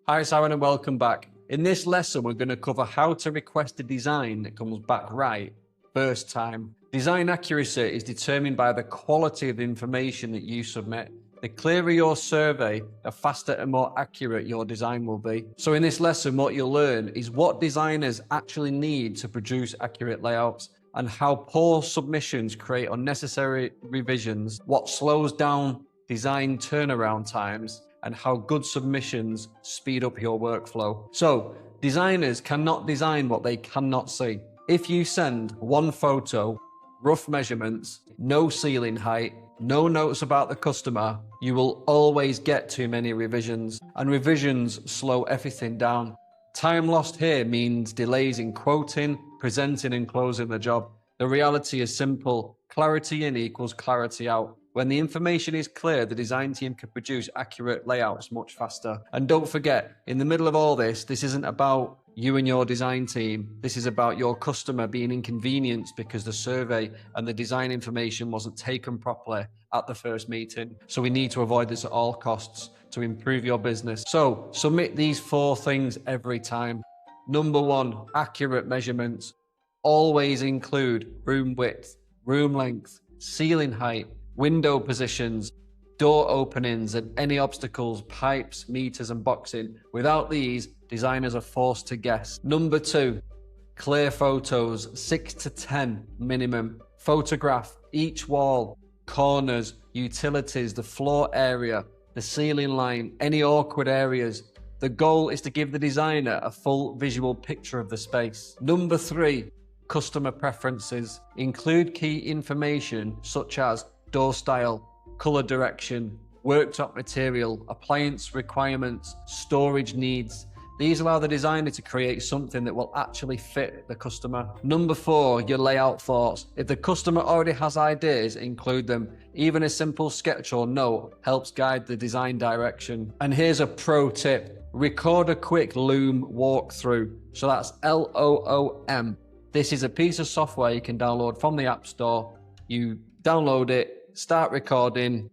Hi, it's Aaron and welcome back. In this lesson, we're going to cover how to request a design that comes back right first time. Design accuracy is determined by the quality of the information that you submit. The clearer your survey, the faster and more accurate your design will be. So in this lesson, what you'll learn is what designers actually need to produce accurate layouts and how poor submissions create unnecessary revisions, what slows down design turnaround times, and how good submissions speed up your workflow. So, designers cannot design what they cannot see. If you send one photo, rough measurements, no ceiling height, no notes about the customer, you will always get too many revisions, and revisions slow everything down. Time lost here means delays in quoting, presenting, and closing the job. The reality is simple: clarity in equals clarity out. When the information is clear, the design team can produce accurate layouts much faster. And don't forget, in the middle of all this, this isn't about you and your design team. This is about your customer being inconvenienced because the survey and the design information wasn't taken properly at the first meeting. So we need to avoid this at all costs to improve your business. So submit these 4 things every time. Number 1, accurate measurements. Always include room width, room length, ceiling height, window positions, door openings, and any obstacles, pipes, meters, and boxing. Without these, designers are forced to guess. Number 2, clear photos, 6 to 10 minimum. Photograph each wall, corners, utilities, the floor area, the ceiling line, any awkward areas. The goal is to give the designer a full visual picture of the space. Number 3, customer preferences. Include key information such as door style, color direction, worktop material, appliance requirements, storage needs. These allow the designer to create something that will actually fit the customer. Number 4, your layout thoughts. If the customer already has ideas, include them. Even a simple sketch or note helps guide the design direction. And here's a pro tip: record a quick Loom walkthrough. So that's Loom. This is a piece of software you can download from the App Store. You download it, start recording,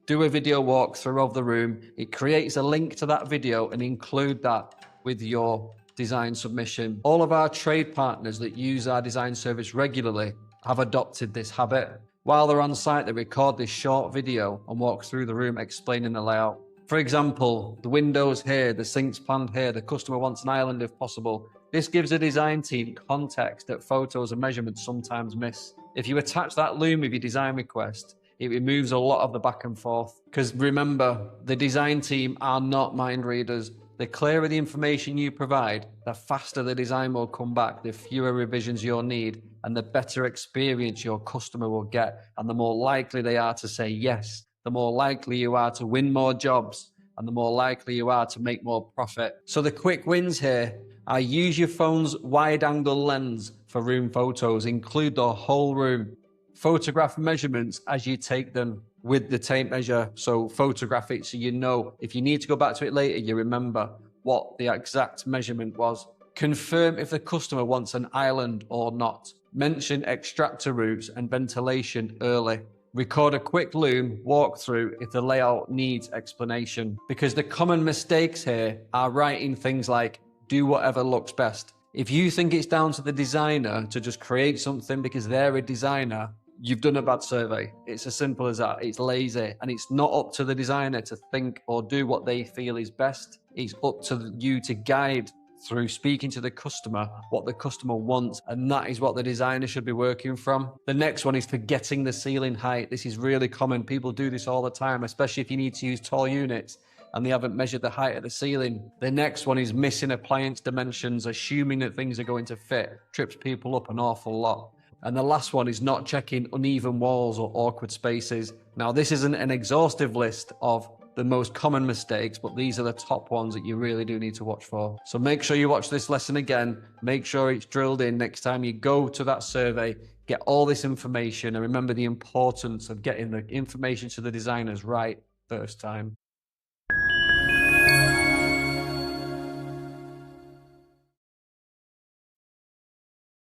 do a video walkthrough of the room. It creates a link to that video and include that with your design submission. All of our trade partners that use our design service regularly have adopted this habit. While they're on site, they record this short video and walk through the room explaining the layout. For example, the windows here, the sinks planned here, the customer wants an island if possible. This gives a design team context that photos and measurements sometimes miss. If you attach that Loom with your design request, it removes a lot of the back and forth. Because remember, the design team are not mind readers. The clearer the information you provide, the faster the design will come back, the fewer revisions you'll need, and the better experience your customer will get, and the more likely they are to say yes, the more likely you are to win more jobs, and the more likely you are to make more profit. So the quick wins here are: use your phone's wide-angle lens for room photos, include the whole room. Photograph measurements as you take them with the tape measure. So photograph it so you know if you need to go back to it later, you remember what the exact measurement was. Confirm if the customer wants an island or not. Mention extractor routes and ventilation early. Record a quick Loom walkthrough if the layout needs explanation. Because the common mistakes here are writing things like, do whatever looks best. If you think it's down to the designer to just create something because they're a designer, you've done a bad survey. It's as simple as that. It's lazy, and it's not up to the designer to think or do what they feel is best. It's up to you to guide through speaking to the customer what the customer wants, and that is what the designer should be working from. The next one is forgetting the ceiling height. This is really common. People do this all the time, especially if you need to use tall units and they haven't measured the height of the ceiling. The next one is missing appliance dimensions, assuming that things are going to fit. Trips people up an awful lot. And the last one is not checking uneven walls or awkward spaces. Now, this isn't an exhaustive list of the most common mistakes, but these are the top ones that you really do need to watch for. So make sure you watch this lesson again. Make sure it's drilled in next time you go to that survey. Get all this information, and remember the importance of getting the information to the designers right first time.